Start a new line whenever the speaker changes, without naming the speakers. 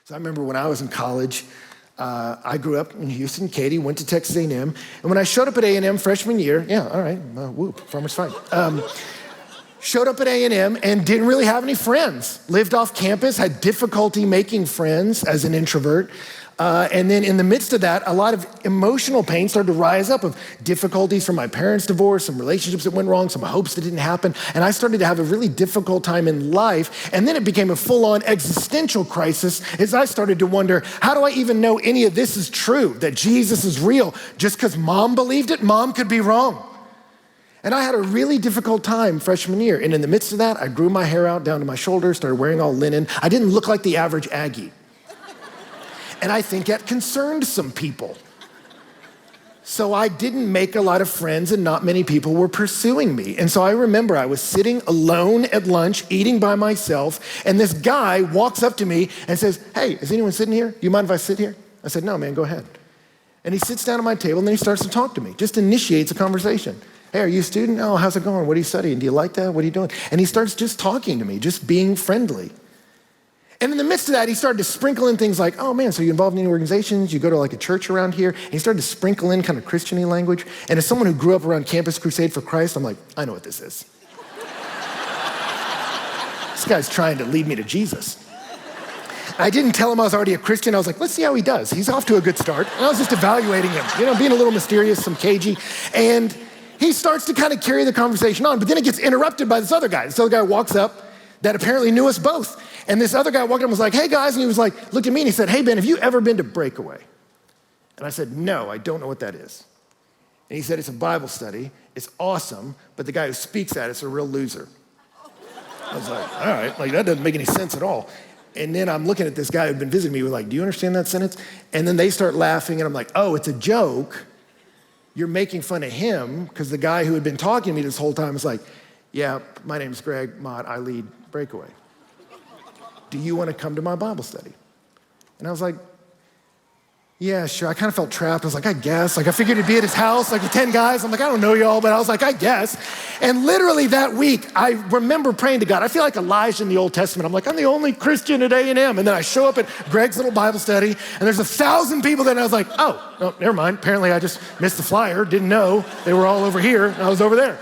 So I remember when I was in college, I grew up in Houston. Katie went to Texas A&M. And when I showed up at A&M freshman year, all right, whoop, farmer's fight. Showed up at A&M and didn't really have any friends. Lived off campus, had difficulty making friends as an introvert. And then in the midst of that, a lot of emotional pain started to rise up of difficulties from my parents' divorce, some relationships that went wrong, some hopes that didn't happen. And I started to have a really difficult time in life. And then it became a full-on existential crisis as I started to wonder, how do I even know any of this is true, that Jesus is real? Just because mom believed it, mom could be wrong. And I had a really difficult time freshman year. And in the midst of that, I grew my hair out down to my shoulders, started wearing all linen. I didn't look like the average Aggie. And I think that concerned some people. So I didn't make a lot of friends and not many people were pursuing me. And so I remember I was sitting alone at lunch, eating by myself, and this guy walks up to me and says, "Hey, is anyone sitting here? Do you mind if I sit here?" I said, "No, man, go ahead." And he sits down at my table and then he starts to talk to me, just initiates a conversation. "Hey, are you a student? Oh, how's it going? What are you studying? Do you like that? What are you doing?" And he starts just talking to me, just being friendly. And in the midst of that, he started to sprinkle in things like, "Oh man, so you involved in any organizations? You go to like a church around here?" And he started to sprinkle in kind of Christian-y language. And as someone who grew up around Campus Crusade for Christ, I'm like, I know what this is. This guy's trying to lead me to Jesus. I didn't tell him I was already a Christian. I was like, let's see how he does. He's off to a good start. And I was just evaluating him, being a little mysterious, some cagey. And he starts to kind of carry the conversation on, but then it gets interrupted by this other guy. This other guy walks up that apparently knew us both. And this other guy walked up and was like, "Hey guys," and he was like, looked at me and he said, "Hey Ben, have you ever been to Breakaway?" And I said, "No, I don't know what that is." And he said, "It's a Bible study. It's awesome, but the guy who speaks at it's a real loser." I was like, all right, like that doesn't make any sense at all. And then I'm looking at this guy who'd been visiting me, we're like, "Do you understand that sentence?" And then they start laughing and I'm like, "Oh, it's a joke. You're making fun of him," because the guy who had been talking to me this whole time was like, "Yeah, my name's Greg Mott, I lead Breakaway. Do you want to come to my Bible study?" And I was like, "Yeah, sure." I kind of felt trapped. I was like, I guess. Like I figured it'd be at his house, like with 10 guys. I'm like, I don't know y'all, but I was like, I guess. And literally that week, I remember praying to God. I feel like Elijah in the Old Testament. I'm like, I'm the only Christian at A&M. And then I show up at Greg's little Bible study, and there's 1,000 people there, and I was like, oh, no, never mind. Apparently I just missed the flyer, didn't know. They were all over here, and I was over there.